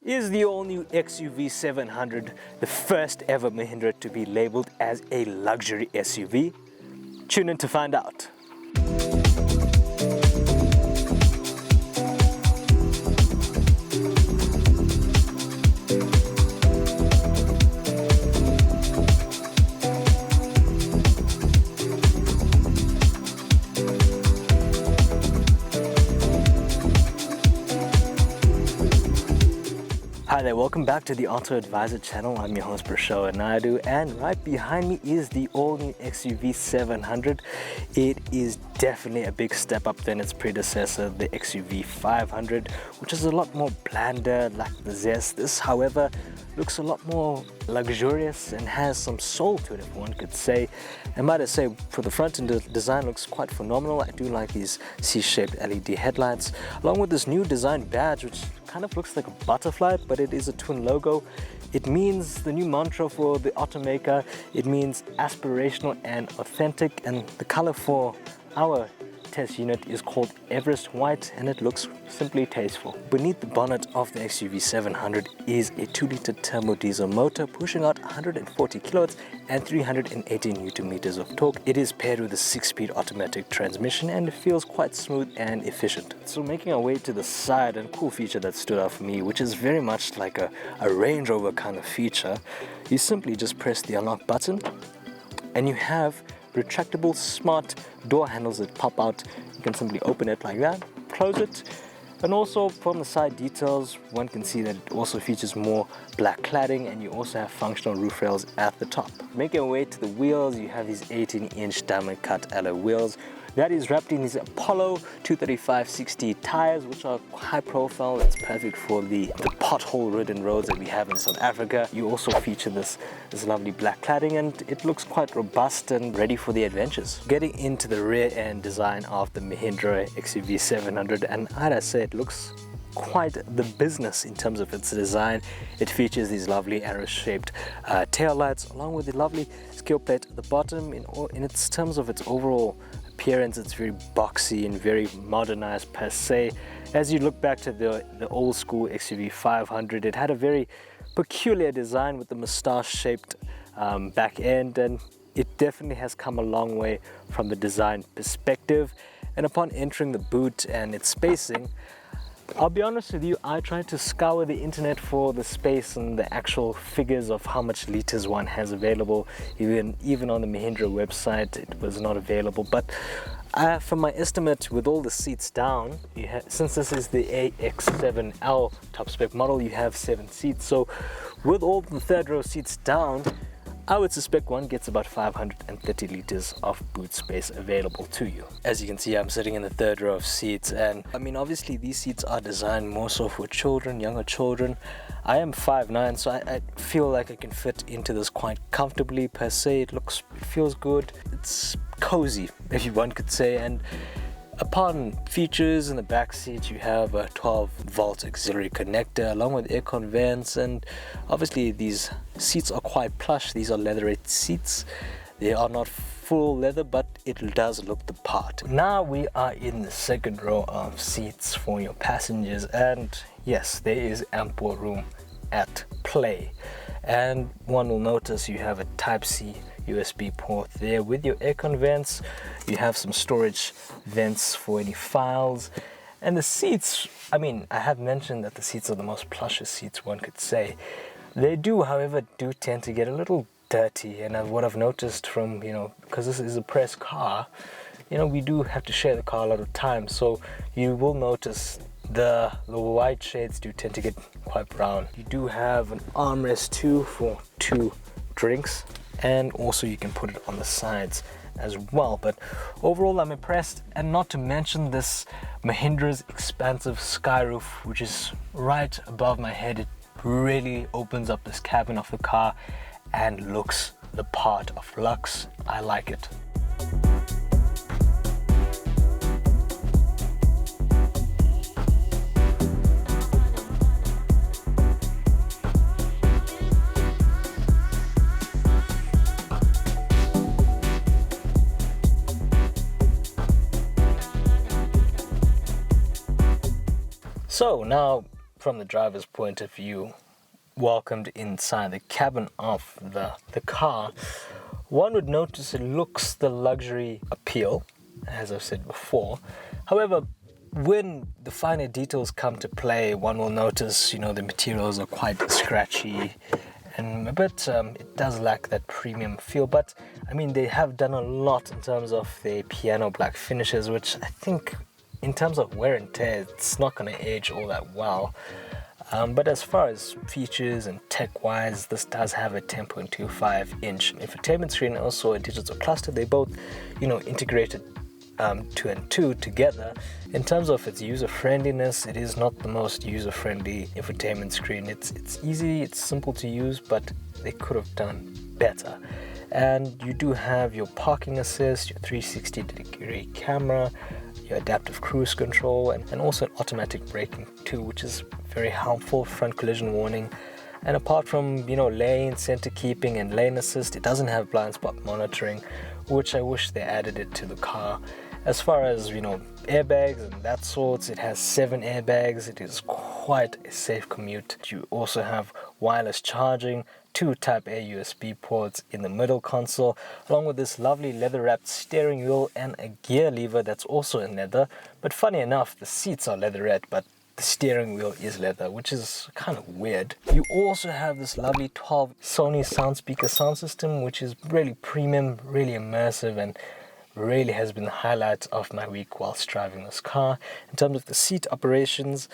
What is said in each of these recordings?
Is the all-new XUV700 the first ever Mahindra to be labeled as a luxury SUV? Tune in to find out. Hi there, welcome back to the AutoAdvisor channel. I'm your host Prasho Naidu, and right behind me is the all-new XUV700. It is definitely a big step up than its predecessor, the XUV500, which is a lot more blander, lacked the zest. This, however, looks a lot more luxurious and has some soul to it, if one could say. And might I say, for the front end, the design looks quite phenomenal. I do like these C-shaped LED headlights, along with this new design badge, which kind of looks like a butterfly, but it is a twin logo. It means the new mantra for the automaker. It means aspirational and authentic, and the color for our test unit is called Everest White, and it looks simply tasteful. Beneath the bonnet of the XUV700 is a 2-liter turbo diesel motor pushing out 140 kilowatts and 380 newton meters of torque. It is paired with a 6-speed automatic transmission, and it feels quite smooth and efficient. So making our way to the side, and a cool feature that stood out for me, which is very much like a Range Rover kind of feature, you simply just press the unlock button and you have retractable smart door handles that pop out. You can simply open it like that, close it, and also from the side details one can see that it also features more black cladding, and you also have functional roof rails at the top. Making our way to the wheels, you have these 18-inch diamond cut alloy wheels that is wrapped in these Apollo 235/60 tires, which are high profile. It's perfect for the pothole ridden roads that we have in South Africa. You also feature this lovely black cladding, and it looks quite robust and ready for the adventures. Getting into the rear end design of the Mahindra XUV700, and I'd say it looks quite the business in terms of its design. It features these lovely arrow-shaped tail lights, along with the lovely skill plate at the bottom. In its terms of its overall appearance, it's very boxy and very modernized per se. As you look back to the old school XUV500, it had a very peculiar design with the moustache-shaped back end, and it definitely has come a long way from the design perspective. And upon entering the boot and its spacing, I'll be honest with you, I tried to scour the internet for the space and the actual figures of how much liters one has available. Even on the Mahindra website, it was not available. But from my estimate, with all the seats down, since this is the AX7L top spec model, you have 7 seats. So with all the third row seats down, I would suspect one gets about 530 liters of boot space available to you. As you can see, I'm sitting in the third row of seats, and I mean, obviously these seats are designed more so for children, younger children. I am 5'9", so I feel like I can fit into this quite comfortably per se. It feels good. It's cozy, if one could say. And upon features in the back seat, you have a 12-volt auxiliary connector along with aircon vents, and obviously these seats are quite plush. These are leatherette seats. They are not full leather, but it does look the part. Now we are in the second row of seats for your passengers, and yes, there is ample room at play. And one will notice you have a Type-C USB port there with your aircon vents. You have some storage vents for any files, and the seats, I mean, I have mentioned that the seats are the most plushest seats one could say. They do, however, tend to get a little dirty, and what I've noticed from, because this is a press car, we do have to share the car a lot of times, so you will notice the white shades do tend to get quite brown. You do have an armrest too for 2 drinks, and also you can put it on the sides as well. But overall, I'm impressed, and not to mention this Mahindra's expansive sky roof, which is right above my head. It really opens up this cabin of the car and looks the part of luxe. I like it. So now from the driver's point of view, welcomed inside the cabin of the car, one would notice it looks the luxury appeal, as I've said before. However, when the finer details come to play, one will notice, the materials are quite scratchy and a bit, it does lack that premium feel. But I mean, they have done a lot in terms of their piano black finishes, which I think in terms of wear and tear, it's not going to age all that well. But as far as features and tech-wise, this does have a 10.25-inch infotainment screen and also a digital cluster. They both, integrated 2 and 2 together. In terms of its user-friendliness, it is not the most user-friendly infotainment screen. It's easy, it's simple to use, but they could have done better. And you do have your parking assist, your 360-degree camera, your adaptive cruise control, and also an automatic braking too, which is very helpful, front collision warning. And apart from, lane, center keeping, and lane assist, it doesn't have blind spot monitoring, which I wish they added it to the car. As far as, airbags and that sorts, it has 7 airbags. It is quite a safe commute. You also have wireless charging, 2 Type A USB ports in the middle console, along with this lovely leather-wrapped steering wheel and a gear lever that's also in leather. But funny enough, the seats are leatherette, but the steering wheel is leather, which is kind of weird. You also have this lovely 12 Sony sound speaker sound system, which is really premium, really immersive, and really has been the highlight of my week whilst driving this car. In terms of the seat operations,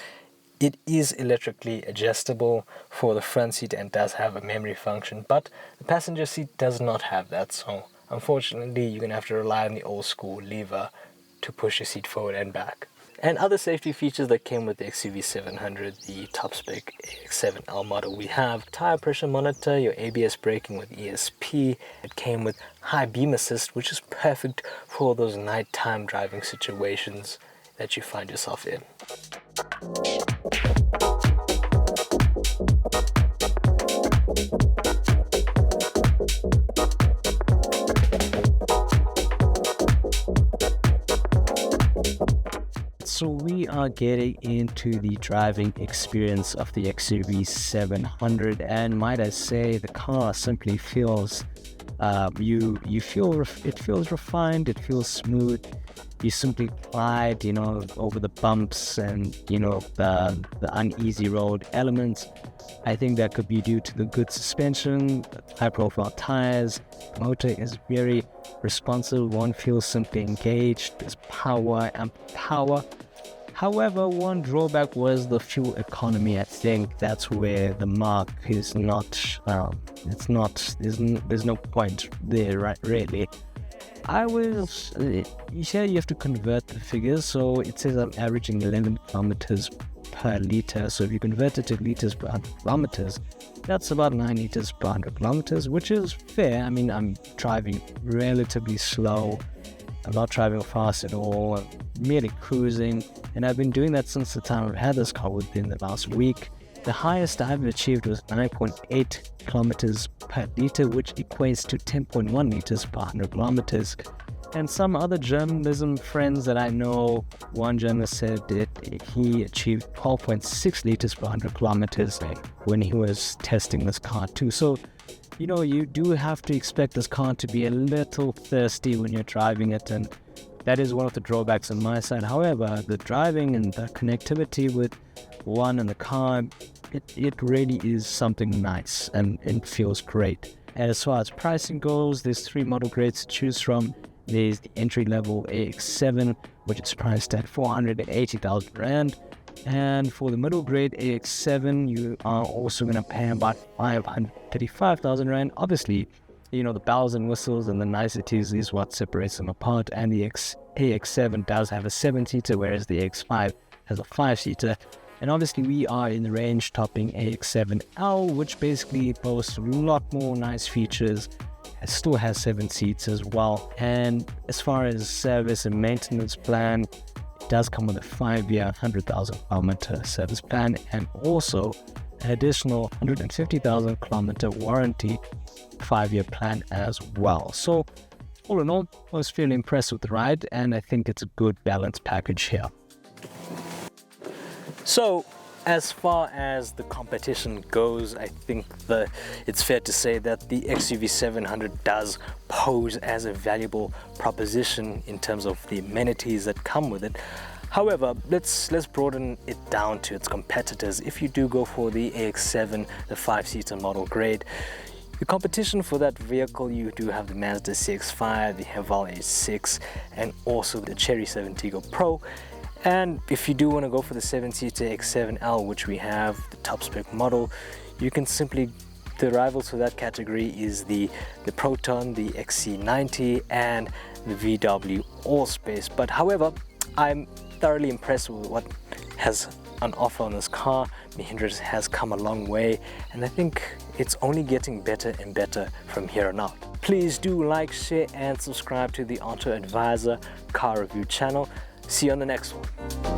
it is electrically adjustable for the front seat and does have a memory function, but the passenger seat does not have that. So unfortunately, you're going to have to rely on the old school lever to push your seat forward and back. And other safety features that came with the XUV700, the top spec AX7L model, we have tire pressure monitor, your ABS braking with ESP. It came with high beam assist, which is perfect for those nighttime driving situations that you find yourself in. So we are getting into the driving experience of the XUV700, and might I say, the car simply feels, it feels refined, it feels smooth. You simply glide, over the bumps and, the uneasy road elements. I think that could be due to the good suspension, high-profile tires. The motor is very responsive. One feels simply engaged. There's power and power. However, one drawback was the fuel economy. I think that's where the mark is not, there's no point there, right, really. Here you have to convert the figures, so it says I'm averaging 11 kilometers per liter. So if you convert it to liters per 100 kilometers, that's about 9 liters per 100 kilometers, which is fair. I mean, I'm driving relatively slow. I'm not driving fast at all. I'm merely cruising, and I've been doing that since the time I've had this car within the last week. The highest I've achieved was 9.8 kilometers per liter, which equates to 10.1 liters per 100 kilometers. And some other journalism friends that I know, one journalist said that he achieved 12.6 liters per 100 kilometers when he was testing this car too. So, you do have to expect this car to be a little thirsty when you're driving it, and that is one of the drawbacks on my side. However, the driving and the connectivity with one in the car, it really is something nice, and it feels great. And as far as pricing goes, there's 3 model grades to choose from. There's the entry-level AX7, which is priced at 480,000 Rand. And for the middle grade AX7, you are also going to pay about 535,000 Rand. Obviously, the bells and whistles and the niceties is what separates them apart. And the AX7 does have a 7-seater, whereas the AX5 has a 5-seater. And obviously, we are in the range topping AX7L, which basically boasts a lot more nice features. It still has 7 seats as well. And as far as service and maintenance plan, it does come with a 5-year, 100,000 kilometer service plan, and also an additional 150,000 kilometer warranty 5-year plan as well. So all in all, I was fairly impressed with the ride, and I think it's a good balanced package here. So As far as the competition goes, I think it's fair to say that the XUV700 does pose as a valuable proposition in terms of the amenities that come with it. However, let's broaden it down to its competitors. If you do go for the AX7, the 5-seater model grade, the competition for that vehicle, you do have the Mazda CX-5, the Haval H6, and also the Chery 7 Tiggo Pro. And if you do want to go for the 7-seater X7L, which we have, the top spec model, you can simply, the rivals for that category is the Proton, the XC90, and the VW Allspace. But however, I'm thoroughly impressed with what has on offer on this car. Mahindra has come a long way, and I think it's only getting better and better from here on out. Please do like, share, and subscribe to the AutoAdvisor car review channel. See you on the next one.